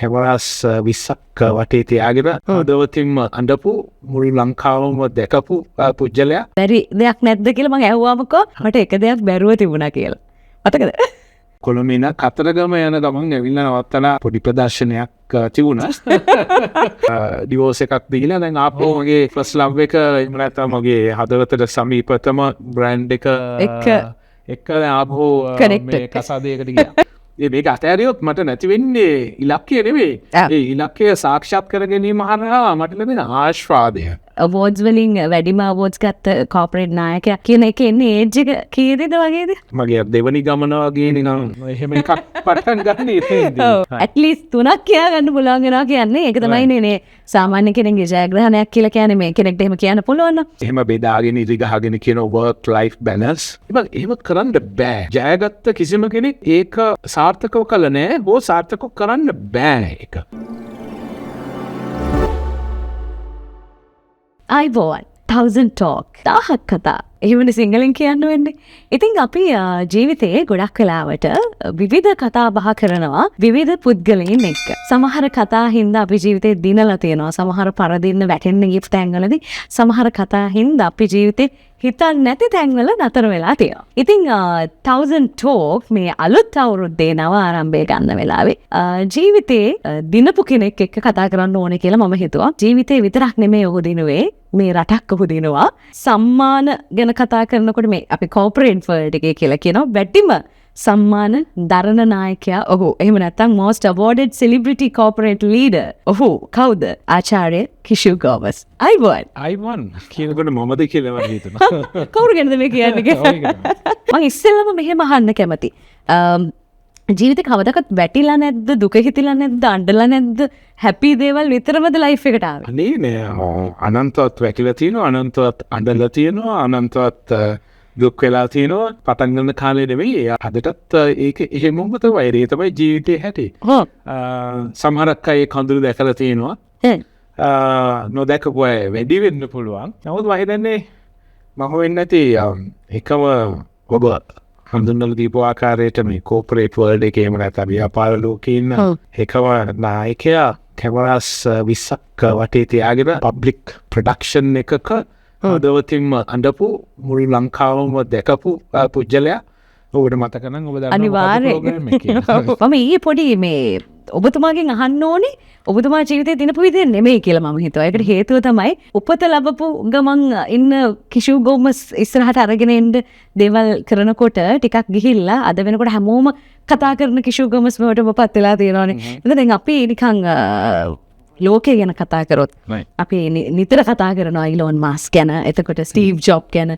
Cameras 20ක් වටේ තියාගෙන හදවතින්ම අඬපු මුළු ලංකාවම දැකපු පුජ්‍යලයා. බැරි දෙයක් නැද්ද කියලා මම ඇහුවාමකෝ මට එක දෙයක් බැරුව තිබුණා කියලා. මතකද? කොළඹ කතරගම යන ගමන් ඇවිල්ලා නවත්තලා පොඩි ප්‍රදර්ශනයක් තිබුණා. ඩිවෝස් එකක් දීලා දැන් ආපහු මගේ ෆස්ට් ලව් එක එහෙම නැත්නම් මගේ හදවතට සමීපතම බ්‍රෑන්ඩ් එක එක්ක ආපහු මේ කසාදයකට ගියා. මේක අතෑරියොත් මට නැති වෙන්නේ ඉලක්කය නෙවෙයි. ඒ ඉලක්කය සාක්ෂාත් කර ගැනීම හරහා මට ලැබෙන ආශ්වාදය. අවෝඩ්ස් වලින් වැඩිම අවෝඩ්ස් ගත්ත කෝපරේට් නායකයා කියන එක එන්නේ ඒජ් එක කීයද වගේද? මගේ දෙවනි ගමන වගේ නිකන් එහෙම එකක් පටන් ගන්න ඉතින්දී. at least 3ක් කියා ගන්න පුළුවන් වෙනවා කියන්නේ ඒක තමයි නේ සාමාන්‍ය කෙනෙක්ගේ ජයග්‍රහණයක් කියලා කියන්නේ මේ කෙනෙක්ට එහෙම කියන්න පුළුවන් නම්. එහෙම බෙදාගෙන ඉරි ගහගෙන කියන work life balance. එහෙම කරන්න බෑ. ජයගත්ත කිසිම කෙනෙක් ඒක සාර්ථකව කළ නෑ. හෝ සාර්ථකව කරන්න බෑ ඒක. අයිබෝන් 1000 talk 1000ක් කතා එහෙමනේ සිංහලෙන් කියන්න වෙන්නේ. ඉතින් අපි ජීවිතයේ ගොඩක් වෙලාවට විවිධ කතා බහ කරනවා විවිධ පුද්ගලයන් එක්ක. සමහර කතා හින්දා අපි ජීවිතේ දිනලා තියෙනවා. සමහර පරදින්න වැටෙන්න ගිය තැන්වලදී සමහර කතා හින්දා අපි ජීවිතේ හිතන්නේ නැති තැන්වල නතර වෙලා තියෙනවා. ඉතින් 1000 talk මේ අලුත් අවුරුද්දේ නව ආරම්භය ගන්න වෙලාවේ ජීවිතේ දිනපු කෙනෙක් එක්ක කතා කරන්න ඕනේ කියලා මම හිතුවා. ජීවිතේ විතරක් නෙමෙයි ඔහු දිනුවේ මේ රටක් ඔහු දිනුවා. සම්මාන ගැන කතා කරනකොට මේ අපි කෝපරේට් වර්ල්ඩ් එකේ කියලා කියනවා වැඩිම සම්මාන දරන නායකයා ඔහු. එහෙම නැත්නම් most awarded celebrity corporate leader ඔහු කවුද? ආචාර්ය කිෂු ගෝමස්. අයිවන් කියනකොට මමද කියලා මම හිතනවා. කවුරු ගැනද මේ කියන්නේ? මම ඉස්සෙල්ලම මෙහෙම අහන්න කැමති. ජීවිතේ කවදාවත් වැටිලා නැද්ද? දුක හිතිලා නැද්ද? අඬලා නැද්ද? හැපි දේවල් විතරමද ලයිෆ් එකට ආවේ? අනේ නෑ. අනන්තවත් වැටිලා තියෙනවා, අනන්තවත් අඬලා තියෙනවා, අනන්තවත් දුක් වෙලා තියෙනවා. පටන් ගන්න කාලේ නෙවෙයි. අදටත් ඒක එහෙමම තමයි. ඒ තමයි ජීවිතේ හැටි. සමහරක් අය කඳුළු දැකලා තියෙනවා. නොදැකපු අය වැඩි වෙන්න පුළුවන්. නමුත් මම හිතන්නේ මම වෙන්නේ නැති එකම ඔබ හඳුන්වලා දීපු ආකාරයට මේ කෝපරේට් වර්ල්ඩ් එකේ එහෙම නැත්නම් ව්‍යාපාර ලෝකේ ඉන්න එකම නායකයා කැමරාස් 20ක් වටේ තියාගෙන පබ්ලික් ප්‍රොඩක්ෂන් එකක හදවතින්ම අඬපු මුළු ලංකාවම දැකපු පුජ්‍යලයා. ඔබට මතක නම් ඔබ දන්නවා අනිවාර්යයෙන් මම ඊයේ පොඩි මේ ඔබතුමාගෙන් අහන්න ඕනේ ඔබතුමා ජීවිතේ දිනපු විදිහ නෙමෙයි කියලා මම හිතුවා. ඒකට හේතුව තමයි උපත ලැබපු ගමන් ඉන්න කිෂු ගෝමස් ඉස්සරහට අරගෙන එන්න දේවල් කරනකොට ටිකක් ගිහිල්ලා අද වෙනකොට හැමෝම කතා කරන කිෂු ගෝමස් වලට ඔබපත් වෙලා තියෙනවානේ. එතන දැන් අපි නිකන් ලෝකේ ගැන කතා කරොත් අපි නිතර කතා කරනවා ඉලෝන් මාස්ක් ගැන, එතකොට ස්ටීව් ජොබ් ගැන,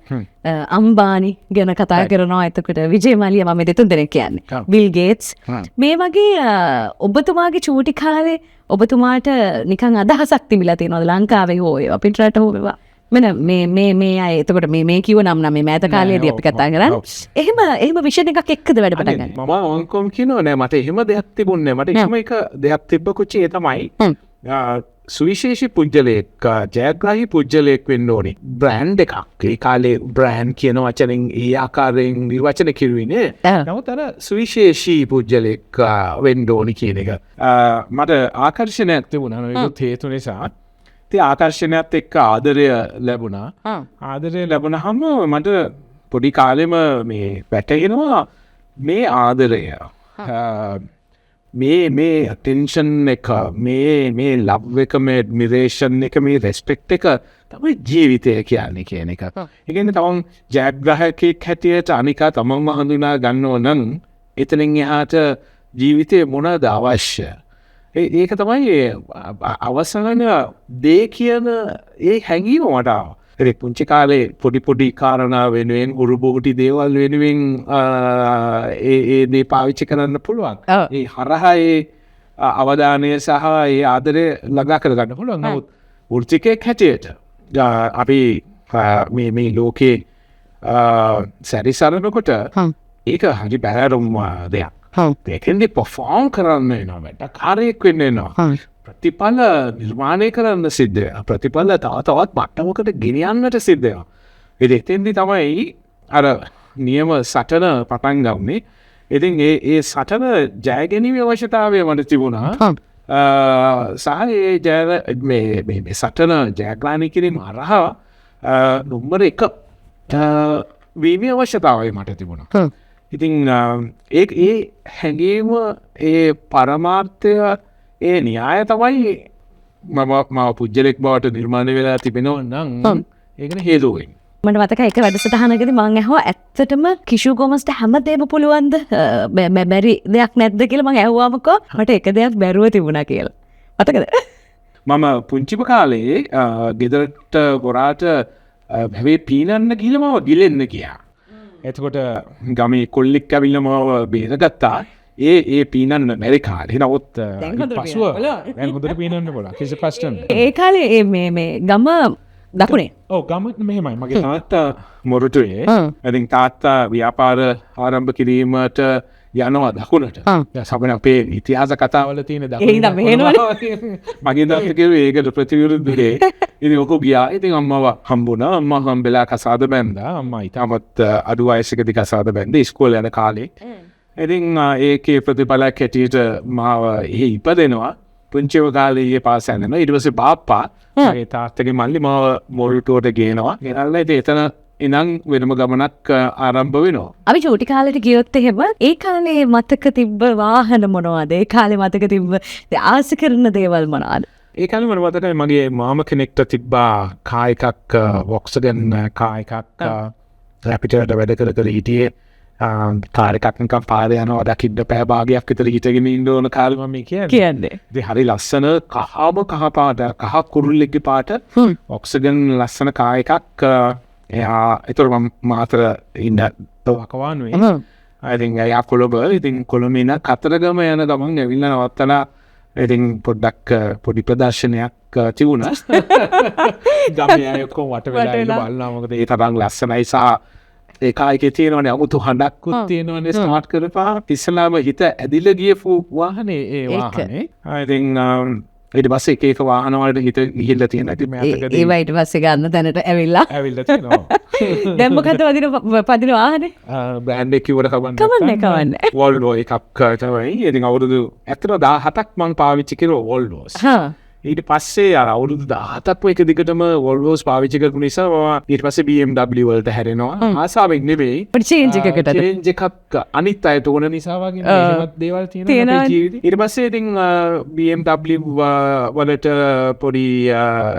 අම්බානි ගැන කතා කරනවා, එතකොට විජේ මාලියා මම දෙතුන් දෙනෙක් කියන්නේ, බිල් ගේට්ස්. මේ වගේ ඔබතුමාගේ චූටි කාලේ ඔබතුමාට නිකන් අදහසක් තිබිලා තියෙනවද ලංකාවේ හෝ අපිට රට හෝ වේවා? මේ අය එතකොට මේ කිව්ව නම් මේ මෑත කාලයේදී අපි කතා කරන්නේ. එහෙම විෂන් එකක් එක්කද වැඩ පටන් ගන්නේ? මම ඔන්කොම් කියනවා නෑ මට එහෙම දෙයක් තිබුණේ නෑ. මට එහෙම එක දෙයක් තිබ්බ කුචි ඒ තමයි. සුවිශේෂී පුජ්‍යලයක් ජයග්‍රාහී පුජ්‍යලයක් වෙන්න ඕනේ. බ්‍රෑන්ඩ් එකක්. ඒ කාලේ බ්‍රෑන්ඩ් කියන වචනෙන් ඒ ආකාරයෙන් නිර්වචන කිරුවේ නේ. නමුත් අර සුවිශේෂී පුජ්‍යලයක් වෙන්න ඕනේ කියන එක මට ආකර්ෂණයක් තිබුණා. ඒක හේතු නිසා. ඒ ආකර්ෂණයත් එක්ක ආදරය ලැබුණා. ආදරය ලැබුණාම මට පොඩි කාලෙම මේ වැටහෙනවා මේ ආදරය මේ attention එක මේ love එක මේ admiration එක මේ respect එක තමයි ජීවිතය කියන්නේ කියන එක. ඒ කියන්නේ තමන් ජයග්‍රාහකෙක් හැටියට අනිකා තමන්ව හඳුනා ගන්නව නම් එතනින් එහාට ජීවිතේ මොනවද අවශ්‍ය? ඒක තමයි අවසාන දේ කියන ඒ හැඟීම මට ආවා. ඒ පුංචි කාලේ පොඩි කාරණා වෙනුවෙන් උරුබෝටි දේවල් වෙනුවෙන් ඒ දේ පාවිච්චි කරන්න පුළුවන්. ඒ හරහා ඒ අවධානය සහ ඒ ආදරය ළඟා කරගන්න පුළුවන්. නමුත් වෘත්තිකයෙක් හැටියට අපි මේ ලෝකේ සැරිසරනකොට ඒක හරි බැහැරුම් දෙයක්. ඒකෙන්දී පර්ෆෝම් කරන්න වෙනවා. වැඩකාරයෙක් වෙන්න වෙනවා. ප්‍රතිඵල නිර්මාණය කරන්න සිද්ධ වෙනවා. ප්‍රතිඵල තවත් මට්ටමකට ගෙනියන්නට සිද්ධ වෙනවා. එතෙන්දී තමයි අර නියම සටන පටන් ගන්නේ. ඉතින් ඒ සටන ජය ගැනීමේ අවශ්‍යතාවය මට තිබුණා. සහ මේ සටන ජයග්‍රහණය කිරීම අරහා නොම්බර එක වීමේ අවශ්‍යතාවයි මට තිබුණා. ඉතින් ඒ හැඟීම ඒ පරමාර්ථය ඒ න්‍යාය තමයි මම පුද්ගලෙක් බවට නිර්මාණය වෙලා තිබෙනව නම් ඒකන හේතුවෙන්. මට මතක එක වැඩසටහනකදී මං ඇහුවා ඇත්තටම කිෂු ගෝමස්ට හැමදේම පුළුවන්ද බැරි දෙයක් නැද්ද කියලා මං ඇහුවාමකෝ මට එක දෙයක් බැරුව තිබුණා කියලා. මතකද? මම පුංචිම කාලේ ගෙදරට ගොරාට හැබැයි පීනන්න ගිහලා මම ගිලෙන්න ගියා. එතකොට ගමේ කොල්ලෙක් ඇවිල්ලා මාව බේරගත්තා. ඒ පීනන්න බැරි කාලේ. නමුත් පසුව දැන් හොඳට පීනන්න පුළුවන්. කිසි ප්‍රශ්නයක් නැහැ. ඒ කාලේ මේ ගම දකුණේ. ඔව් ගම මෙහෙමයි. මගේ තාත්තා මොරටුවේ. ඉතින් තාත්තා ව්‍යාපාර ආරම්භ කිරීමට යනවා දකුණට. සමහර අපේ ඉතිහාස කතාවල තියෙන දකුණ. මගේ තාත්තා කිව්වේ ඒකට ප්‍රතිවිරුද්ධ දෙයක්. ඉතින් ඔක ගියා. ඉතින් අම්මව හම්බුණා. අම්මා හම්බෙලා කසාද බැන්දා. අම්මා ඊටමත් අඩු වයසකදී කසාද බැන්දේ ඉස්කෝලේ යන කාලේ. ඉතින් ඒකේ ප්‍රතිඵලයක් හැටියට මාව එහි ඉපදෙනවා. පුංචිව කාලේ පාස් යනවා. ඊට පස්සේ බාප්පා ඒ තාත්තගේ මල්ලි මාව මොරටුවට ගේනවා. ගෙනල්ලා ඉතින් එතන ඉනම් වෙනම ගමනක් ආරම්භ වෙනවා. අපි චූටි කාලේට ගියොත් එහෙම ඒ කාලේ මතක තිබ්බ වාහන මොනවද? ඒ කාලේ මතක තිබ්බ ආස කරන දේවල් මොනවද? ඒ කාලේ මම මතකයි මගේ මාම කෙනෙක්ට තිබ්බා කාර් එකක් වොක්ස්වැගන් කාර් එකක් රැපිඩ්ට වැඩ කර හිටියේ. කාර් එකක් නිකන් පාරේ යනවා දකින්න පැය භාගයක් විතර හිටගෙන ඉන්න ඕන කාලේ මම කියන්නේ. ඉතින් හරි ලස්සන කහ පාට කහ කුරුල්ලෙක්ගේ පාට ඔක්සිජන් ලස්සන කාර් එකක් එයා ඒතර මම මාතර ඉන්න තවකවානුවේ. ඉතින් එයා කොළඹ ඉතින් කොළඹ ඉන්න කතරගම යන ගමන් ඇවිල්ලා නවත්තලා ඉතින් පොඩ්ඩක් පොඩි ප්‍රදර්ශනයක් තිබුණා. ගමේ අය ඔක්කොම වට වෙලා ඉන්න බලනවා මොකද ඒ තරම් ලස්සනයි සහ ඒ කායිකේ තියෙනවනේ අමුතු හඬක්කුත් තියෙනවනේ ස්ටාර්ට් කරපා ඉස්සලාම හිත ඇදිලා ගියපු වාහනේ ඒ වාහනේ. ඉතින් ඊට පස්සේ එක වාහන වලට හිත ගිහිල්ලා තියෙනවා. ඉතින් මෑතකදී ඒවා ඊට පස්සේ ගන්න තැනට ඇවිල්ලා තියෙනවා. දැන් මොකද පදින වාහනේ? බ්‍රෑන්ඩ් එක කිව්වට කවන්නේ. වෝල්වෝ එකක් තමයි. ඉතින් අවුරුදු ඇත්තට 17ක් මම පාවිච්චි කරා වෝල්වෝස්. ඊට පස්සේ අර අවුරුදු 17ක් එක දිගටම වෝල්වෝස් පාවිච්චි කරපු නිසා මම ඊට පස්සේ BMW වලට හැරෙනවා. ආසාවෙන් නෙවෙයි. චේන්ජ් එකකට. චේන්ජ් එකක් අනිත් අයට ඕන නිසා වගේ මේවත් දේවල් තියෙනවා අපේ ජීවිතේ. ඊට පස්සේ ඉතින් BMW වලට පොඩි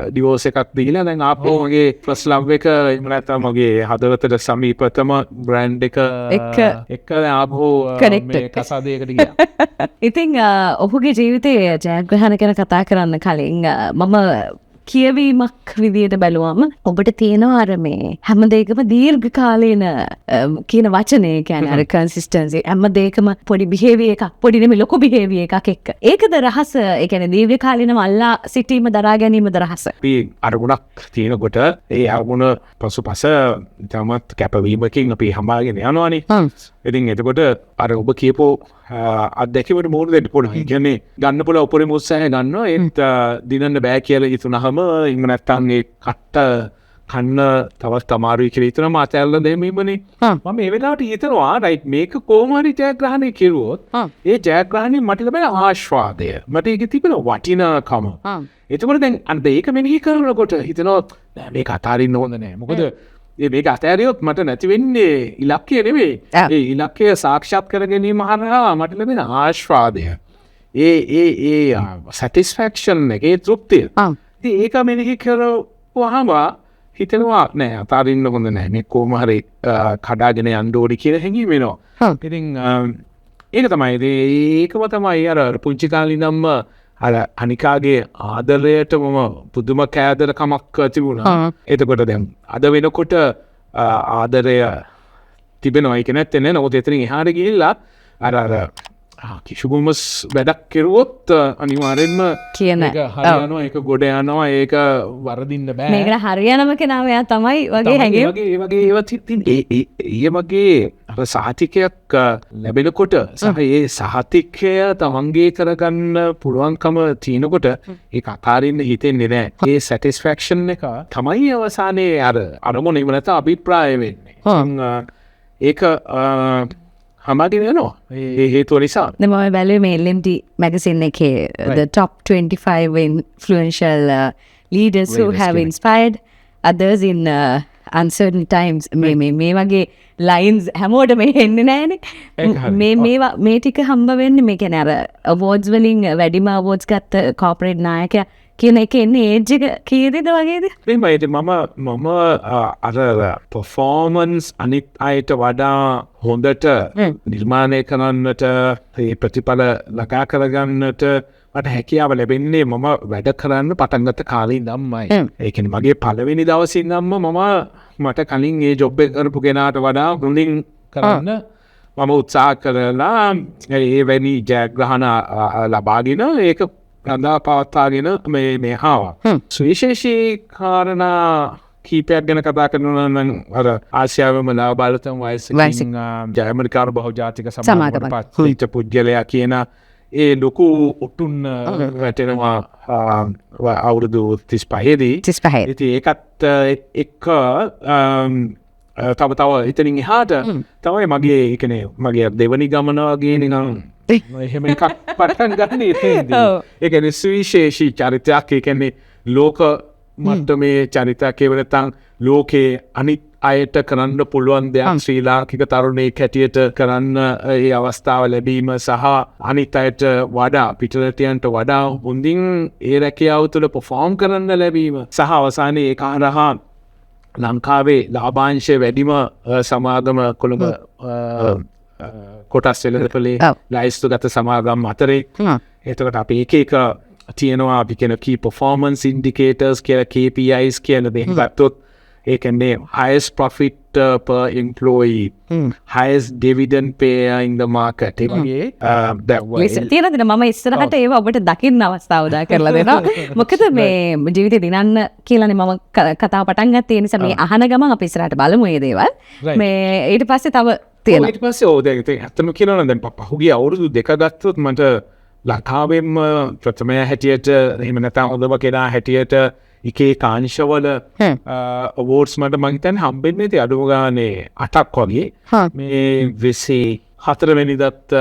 ඩිවෝස් එකක් දීලා දැන් ආපහු මගේ ෆස්ට් ලව් එක එහෙම නැත්නම් මගේ හදවතට සමීපතම බ්‍රෑන්ඩ් එක එක්ක ආපහු මේ කසාදයකට ගියා. ඉතින් ඔහුගේ ජීවිතයේ ජයග්‍රහණ ගැන කතා කරන්න කලින් මම කියවීමක් විදියට බැලුවම ඔබට තියෙනවා අර මේ හැම දෙයකම දීර්ඝ කාලීන කියන වචනේ කියන්නේ අර කන්සිස්ටන්සි හැම දෙයකම පොඩි බිහේවියර් එකක් පොඩි නෙමෙයි ලොකු බිහේවියර් එකක් එක්ක ඒකද රහස ඒ කියන්නේ දීර්ඝ කාලීනව අල්ලා සිටීම දරා ගැනීමද රහස අපි අරමුණක් තියෙනකොට ඒ අරමුණ පසුපස තමත් කැපවීමකින් අපි හඹාගෙන යනවානේ ඉතින් එතකොට අර ඔබ කියපෝ අත්දැකීමට මුහුණ දෙන්න පුළුවන්. ඒ කියන්නේ ගන්න පුළුවන් උපරිම උත්සාහය ගන්නවා. ඒත් දිනන්න බෑ කියලා හිතුනහම ඉන්න නැත්තම් ඒ කට්ට කන්න තවත් අමාරුයි කියලා හිතනවා අතැල්ල දෙමීමනේ. මම මේ වෙලාවට හිතනවා රයිට් මේක කොහොම හරි ජයග්‍රහණය කෙරුවොත් ඒ ජයග්‍රහණය මට ලැබෙන ආශ්වාදය මට ඒක තිබෙන වටිනාකම. එතකොට දැන් අන්න ඒක මෙනෙහි කරනකොට හිතනවා නෑ මේක අතාරින්න හොඳ නෑ. මොකද මේක අතෑරියොත් මට නැති වෙන්නේ ඉලක්කය නෙවෙයි. ඒ ඉලක්කය සාක්ෂාත් කර ගැනීම හරහා මට ලැබෙන ආශ්වාදය. ඒ සැටිස්ෆැක්ෂන් එක ඒ තෘප්තිය. ඉතින් ඒක මෙනෙහි කරවහම හිතනවා නෑ අතාරින්න හොඳ නෑ. මේ කොහොම හරි කඩාගෙන යන්න ඕනි කියලා හැඟීම එනවා. ඉතින් ඒක තමයි. ඒකම තමයි අර පුංචි කාලේ ඉඳන්ම අර අනිකාගේ ආදරයට මම පුදුම කෑදරකමක් තිබුණා. එතකොට දැන් අද වෙනකොට ආදරය තිබෙනවා ඒක නැත්තේ නෑ. නමුත් එතනින් එහාට ගිහිල්ලා අර කිසිගොමස් වැඩක් කෙරුවොත් අනිවාර්යෙන්ම ඒක හරියනවා ඒක ගොඩ යනවා ඒක වරදින්න බෑ. මේකට හරියනම කෙනාව එයා තමයි වගේ හැඟීම. ඒ වගේ ඒවත් ඉතින් ඒ වගේ අර සහතිකයක් ලැබෙනකොට සහ ඒ සහතිකය තමන්ගේ කරගන්න පුළුවන්කම තියෙනකොට ඒක අතාරින්න හිතෙන්නේ නෑ. ඒ සැටිස්ෆැක්ෂන් එක තමයි අවසානයේ අර අරමුණ එහෙම නැත්නම් අභිප්‍රාය වෙන්නේ. ඒක හමාගෙන යනවා ඒ හේතුව නිසා. මම බැලුවේ මේ LMT magazine එකේ the top 25 influential leaders who have inspired others in uncertain times. මේ වගේ lines හැමෝටම එන්නේ නැහැනේ. මේ ටික හම්බ වෙන්නේ මේ කියන්නේ අර awards වලින් වැඩිම awards ගත්ත corporate නායකයා කියන එක එන්නේ ඒජ් එක කීයද වගේද? මම අර performance අනිත් අයට වඩා හොඳට නිර්මාණය කරන්නට ඒ ප්‍රතිඵල ළඟා කරගන්නට මට හැකියාව ලැබෙන්නේ මම වැඩ කරන්න පටන් ගත්ත කාලේ ඉඳන්මයි. ඒ කියන්නේ මගේ පළවෙනි දවසේ ඉඳන්ම මට කලින් ඒ ජොබ් එක කරපු කෙනාට වඩා හොඳින් කරන්න මම උත්සාහ කරලා ඒ වැනි ජයග්‍රහණ ලබාගෙන ඒක රඳා පවත්වාගෙන මේ ආවා. සුවිශේෂී කාරණා කීපයක් ගැන කතා කරනවා නම් අර ආසියාවේම ලාබාලතම වයසකින් ජය ඇමරිකානු බහුජාතික සමාගමකට පත් පුද්ගලයා කියන ඒ ලොකු උටුන් වැටෙනවා අවුරුදු 35 දී. ඉතින් ඒකත් එක්ක තව එතනින් එහාට තමයි මගේ ඒ කියන්නේ මගේ දෙවනි ගමන වගේ නිකන් එහෙම එකක් පටන් ගන්න ඉතින්දී. ඒ කියන්නේ සුවිශේෂී චරිතයක්. ඒ කියන්නේ ලෝක මට්ටමේ චරිතයක්. ඒ වෙනතන් ලෝකේ අනිත් අයට කරන්න පුළුවන් දෙයක් ශ්‍රී ලාංකික තරුණයෙක් හැටියට කරන්න ඒ අවස්ථාව ලැබීම සහ අනිත් අයට වඩා පිටරටියන්ට වඩා හොඳින් ඒ රැකියාව තුළ perform කරන්න ලැබීම සහ අවසානයේ ඒක හරහා ලංකාවේ ලාභාංශය වැඩිම සමාගම කොළඹ කොටස් වෙළඳපොලේ ලයිස්තු ගත සමාගම් අතරේ. එතකොට අපි එක තියෙනවා අපි කියන key performance indicators කියලා KPIs කියන දේ ගත්තොත් ඒ කියන්නේ highest profit per employee, highest dividend payer in the market. ඒ වගේ තියෙනද මම ඉස්සරහට ඒවා ඔබට දකින්න අවස්ථාව උදා කරලා දෙනවා. මොකද මේ ජීවිතේ දිනන්න කියලානේ මම කතාව පටන් ගත්තේ. ඒ නිසා මේ අහන ගමන් අපි ඉස්සරහට බලමු මේ දේවල්. මේ ඊට පස්සේ තව තියෙනවා. ඊට පස්සේ දැන් ඇත්තම කියනවා නම් දැන් පහුගිය අවුරුදු දෙක ගත්තොත් මට ලංකාවෙම ප්‍රථමය හැටියට එහෙම නැත්නම් හොඳම කෙනා හැටියට එකේ කාංශවල awards මට මං හිතන්නේ හම්බෙන්නේ ඉතින් අඩුම ගානේ 8ක් වගේ. මේ 24 වෙනිදාත්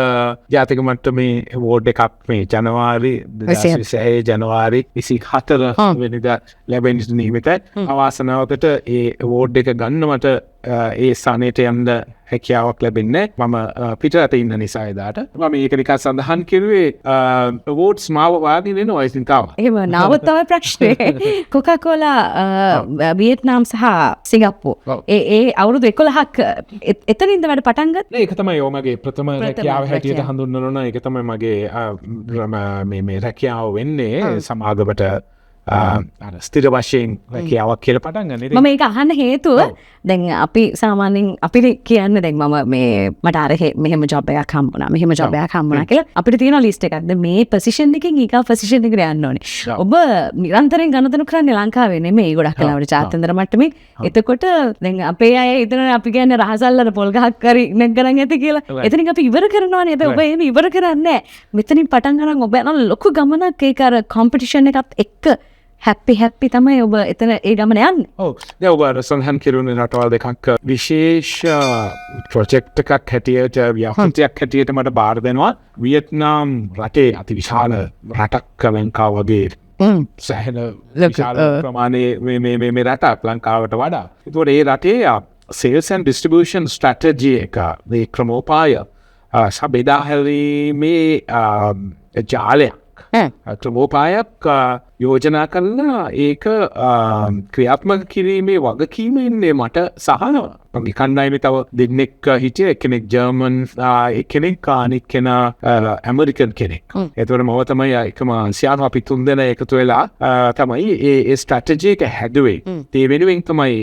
ජාතික මට්ටමේ award එකක් මේ ජනවාරි 2026 ජනවාරි 24 වෙනිදා ලැබෙන්න නියමිතයි. අවාසනාවකට ඒ award එක ගන්න මට ඒ ස්ථානයට යන්න හැකියාවක් ලැබෙන්නේ මම පිටරට ඉන්න නිසා එදාට. මම මේක නිකන් සඳහන් කරුවේ awards මාව වාගෙන එනවා ඉතින් තාම. එහෙම නාවත් තමයි ප්‍රශ්නේ. කොකාකෝලා වියට්නාම් සහ සිංගප්පූර් ඒ අවුරුදු 11ක් එතනින්ද වැඩ පටන් ගත්තා. ඒක තමයි මගේ ප්‍රථම රැකියාව හැටියට හඳුන්වනවා. ඒක තමයි මගේ මේ රැකියාව වෙන්නේ සමාගමට ස්ථිර වශයෙන් රැකියාවක් කියලා පටන් ගන්න. මම ඒක අහන්න හේතුව දැන් අපි සාමාන්‍යයෙන් අපිට කියන්න දැන් මම මේ මට අර මෙහෙම ජොබ් එකක් හම්බුණා මෙහෙම ජොබ් එකක් හම්බුණා කියලා අපිට තියෙන ලිස්ට් එකක්. දැන් මේ පොසිෂන් එකකින් ඊගා පොසිෂන් එකට යන්න ඕනේ. ඔබ නිරන්තරයෙන් ගණදෙනු කරන්නේ ලංකාවේ නෙමෙයි ගොඩක් වෙලාවට ජාත්‍යන්තර මට්ටමේ. එතකොට දැන් අපේ අය හිතන අපි කියන්නේ රහසල්ලර පොල් ගහක් කරි නැග්ගරන් ඇති කියලා. එතනින් අපි ඉවර කරනවානේ. ඔබ එහෙම ඉවර කරන්නේ නැහැ. මෙතනින් පටන් ගන්න ඔබ යන ලොකු ගමනක් ඒක අර කොම්පිටිෂන් එකත් එක්ක හැපි තමයි ඔබ එතන ඒ ගමන යන්නේ. ඔව්. දැන් ඔබ සඳහන් කරුණේ රටවල් දෙකක් විශේෂ ප්‍රොජෙක්ට් එකක් හැටියට ව්‍යාපෘතියක් හැටියට මට බාර දෙනවා. වියට්නාම් රටේ අතිවිශාල රටක් ලංකාව වගේ සෑහෙන විශාල ප්‍රමාණයේ මේ රටක් ලංකාවට වඩා. ඒතකොට ඒ රටේ sales and distribution strategy එක මේ ක්‍රමෝපාය සබෙදා හැරීමේ ජාලයක් ක්‍රමෝපායක් යෝජනා කරලා ඒක ක්‍රියාත්මක කිරීමේ වගකීම ඉන්නේ මට සහනවා. මගේ කණ්ඩායමේ තව දෙන්නෙක් හිටිය එක්කෙනෙක් ජර්මන් එක්කෙනෙක් අනිත් කෙනා ඇමරිකන් කෙනෙක්. ඒතකොට මම තමයි එකම අංශයාම අපි තුන්දෙනා එකතු වෙලා තමයි ඒ ස්ට්‍රැටජි එක හැදුවේ. ඒ වෙනුවෙන් තමයි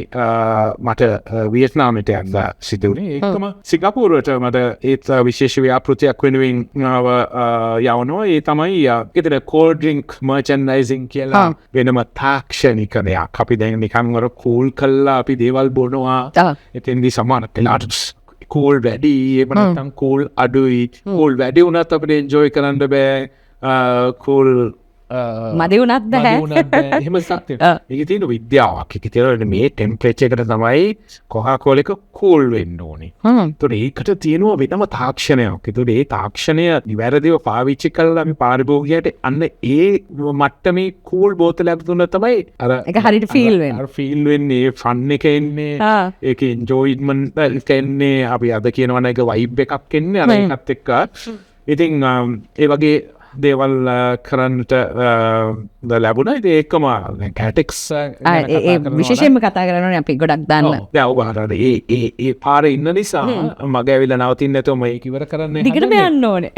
මට වියට්නාමයට යන්න සිදු වුණේ. ඒකම සිංගප්පූරුවට මට ඒත් විශේෂ ව්‍යාපෘතියක් වෙනුවෙන් යවනවා. ඒ තමයි ඊතර කෝල්ඩ් ඩ්‍රින්ක් මර්චන්ඩයිසින් කියලා වෙනම තාක්ෂණික දෙයක්. අපි දැන් නිකන් අර කූල් කළා අපි දේවල් බොනවා. එතෙන්දී සමාන පෙලාටස් කූල් වැඩි එහෙම නැත්නම් කූල් අඩුයි. කූල් වැඩි වුණත් අපිට එන්ජොයි කරන්න බෑ. කූල් මදි වුණත් බෑ. එහෙම සත්‍ය ඒක තියෙන විද්‍යාවක් එක තියෙන මේ ටෙම්පරේචර් එකට තමයි කොකාකෝලා එක කූල් වෙන්න ඕනේ. ඒතකොට ඒකට තියෙනවා වෙනම තාක්ෂණයක්. ඒතකොට ඒ තාක්ෂණය නිවැරදිව පාවිච්චි කරලා අපි පාරිභෝගිකයට අන්න ඒ මට්ටමේ කූල් බෝතලයක් දුන්නා තමයි අර ඒක හරියට ෆීල් වෙනවා. අර ෆීල් වෙන්නේ ෆන් එක එන්නේ ඒක එන්ජොයිමන්ට් එක එන්නේ අපි අද කියනවා නේද වයිබ් එකක් එන්නේ අර එකත් එක්ක. ඉතින් ඒ වගේ දේවල් කරන්නට ලැබුණා. ඉතින් ඒකම කැටෙක්ස් විශේෂයෙන්ම කතා කරනවා අපි ගොඩක් දන්න. දැන් ඔබ හරහට ඒ පාරේ ඉන්න නිසා මග ඇවිල්ලා නවතින්න නැතුව මේක ඉවර කරන්න දිගටම යන්න ඕනේ.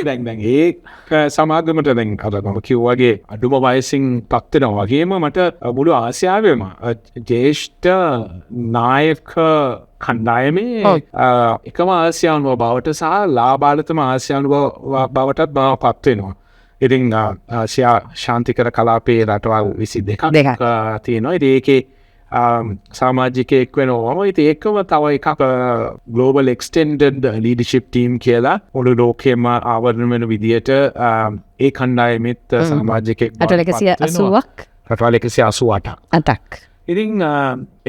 දැන් ඒ සමාගමට දැන් අර මම කිව්වාගේ අඩුම වයසින් පත් වෙනවා වගේම මට මුළු ආසියාවෙම ජ්‍යෙෂ්ඨ නායක කණ්ඩායමේ එකම ආසියානුව බවට සහ ලාබාලතම ආසියානුව බවටත් බව පත් වෙනවා. ඉතින් ආසියා ශාන්තිකර කලාපයේ රටවල් 22ක් තියෙනවා. ඉතින් ඒකේ සමාජිකයෙක් වෙනවා. ඉතින් ඒකම තව එකක් Global Extended Leadership Team කියලා මුළු ලෝකෙම ආවරණය වෙන විදියට ඒ කණ්ඩායමෙත් සමාජිකයෙක් රටවල් 180ක් රටවල් 188ක්. ඉතින්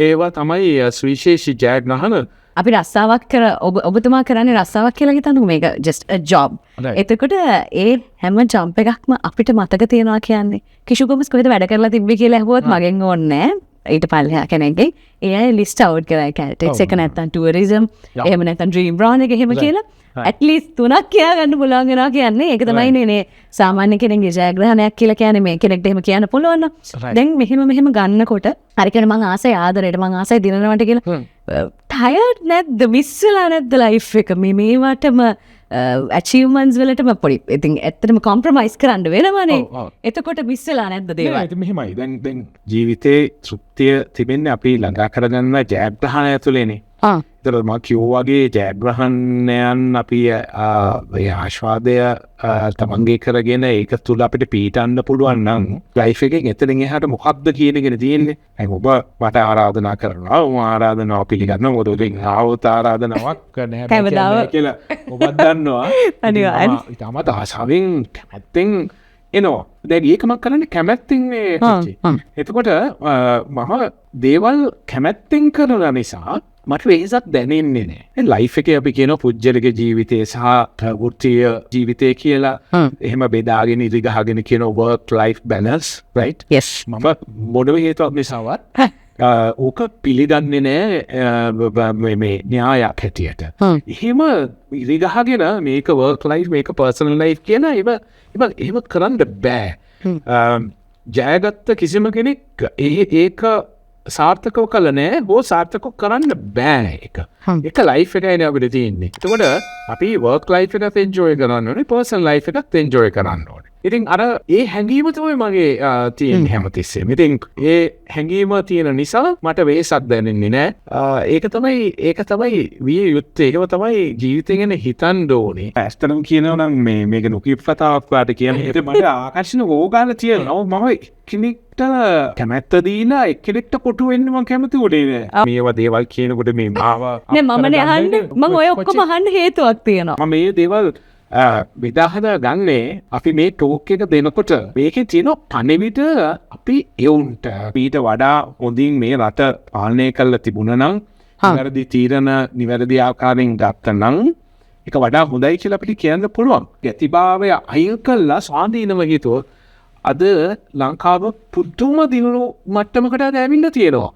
ඒවා තමයි සුවිශේෂී ජයග්‍රහණ. අපි රස්සාවක් කර ඔබතුමා කරන්නේ රස්සාවක් කියලා හිතන්නකෝ මේක just a job. එතකොට ඒ හැම ජම්ප් එකක්ම අපිට මතක තියනවා කියන්නේ කිෂු ගොමස් කොහෙද වැඩ කරලා තිබ්බේ කියලා අහුවොත් මගෙන් ඕනේ නෑ. ඊට පල්ලෙහා කෙනෙක්ගේ ඒ අය ලිස්ට් අවුට් කරලා කැටෙක්ස් එක නැත්තම් ටුවරිසම් එහෙම නැත්තම් ඩ්‍රීම් බ්‍රාන් එක එහෙම කියලා ඇට්ලිස්ට් 3ක් කියා ගන්න පුළුවන් වෙනවා කියන්නේ ඒක තමයි නේ සාමාන්‍ය කෙනෙක්ගේ ජයග්‍රහණයක් කියලා කියන්නේ මේ කෙනෙක්ට එහෙම කියන්න පුළුවන් නම් දැන් මෙහෙම ගන්නකොට හරි කියන මං ආසයි ආදරයට මං ආසයි දිනනවට කියලා ටයර්ඩ් නැද්ද මිස් වෙලා නැද්ද ලයිෆ් එක මේවටම achievements වලටම පොඩි ඉතින් ඇත්තටම කොම්ප්‍රොමයිස් කරන්න වෙනවනේ එතකොට මිස් වෙලා නැද්ද දේවල් නෑ මෙහෙමයි දැන් ජීවිතේ තෘප්තිය තිබෙන්නේ අපි ළඟා කරගන්න ජයග්‍රහණය තුළනේ ඒතර මම කිව්වා වගේ ජයග්‍රහණයන් අපි ඒ ආශාදය තමන්ගේ කරගෙන ඒක තුල අපිට පීඩන්න පුළුවන් නම් ලයිෆ් එකෙන් එතනින් එහාට මොකක්ද කියන එකනේ තියෙන්නේ. අය ඔබ මට ආරාධනා කරනවා මම ආරාධනාව පිළිගන්නවා මොකද ඔබෙන් ආවොත් ආරාධනාවක් නැහැ කියලා ඔබ දන්නවා. අනිවාර්යයෙන් ඊටමත් ආශාවෙන් කැමැත්තෙන් එනවා. දැන් ඒක මම කරන්නේ කැමැත්තෙන් මේ එතකොට මම දේවල් කැමැත්තෙන් කරන නිසා මට වෙහසක් දැනෙන්නේ නෑ. ලයිෆ් එකේ අපි කියන පුජ්‍යලික ජීවිතය සහ වෘත්තීය ජීවිතය කියලා එහෙම බෙදාගෙන ඉරිගහගෙන කියන work life balance right? Yes. මම මොනම හේතුවක් නිසාවත් ඕක පිළිගන්නේ නෑ මේ න්‍යායක් හැටියට. එහෙම ඉරිගහගෙන මේක work life මේක personal life කියන එහෙම කරන්න බෑ. ජයගත්ත කිසිම කෙනෙක් ඒක සාර්ථකව කළ නෑ හෝ සාර්ථකව කරන්න බෑ එක ලයිෆ් එකයිනේ අපිට තියෙන්නේ. එතකොට අපි work life එකත් enjoy කරන්න ඕනේ personal life එකත් enjoy කරන්න ඕනේ. ඉතින් අර ඒ හැඟීම තමයි මගේ තියෙන හැමතිස්සෙම. ඉතින් ඒ හැඟීම තියෙන නිසා මට වෙහසක් දැනෙන්නේ නෑ. ඒක තමයි විය යුත්තේ. ඒක තමයි ජීවිතය ගැන හිතන්න ඕනේ. ඇත්තටම කියනවා නම් මේක නොකියපු කතාවක් වාට කියන්නේ මට ආකර්ෂණ ඕගාන තියෙනවා. මම කෙනෙක්ට කැමැත්ත දීලා එක්කෙනෙක්ට කොටු වෙන්න මම කැමති උනේ නෑ. මේවා දේවල් කියනකොට මේ මාව නෑ මමනේ අහන්නේ මම ඔය ඔක්කොම අහන්න හේතුවක් තියෙනවා. මම මේ දේවල් විදාහදා ගන්නේ අපි මේ ටෝක් එක දෙනකොට මේකේ තියෙන පණිවිඩ අපි එවුන්ට ඊට වඩා හොඳින් මේ රට පාලනය කරලා තිබුණා නම් නිවැරදි තීරණ නිවැරදි ආකාරයෙන් ගත්තා නම් ඒක වඩා හොඳයි කියලා අපිට කියන්න පුළුවන්. ගැතිභාවය අයින් කළා ස්වාධීනව හිතුවොත් අද ලංකාව පුදුම දිනුණු මට්ටමකට ඇවිල්ලා තියෙනවා.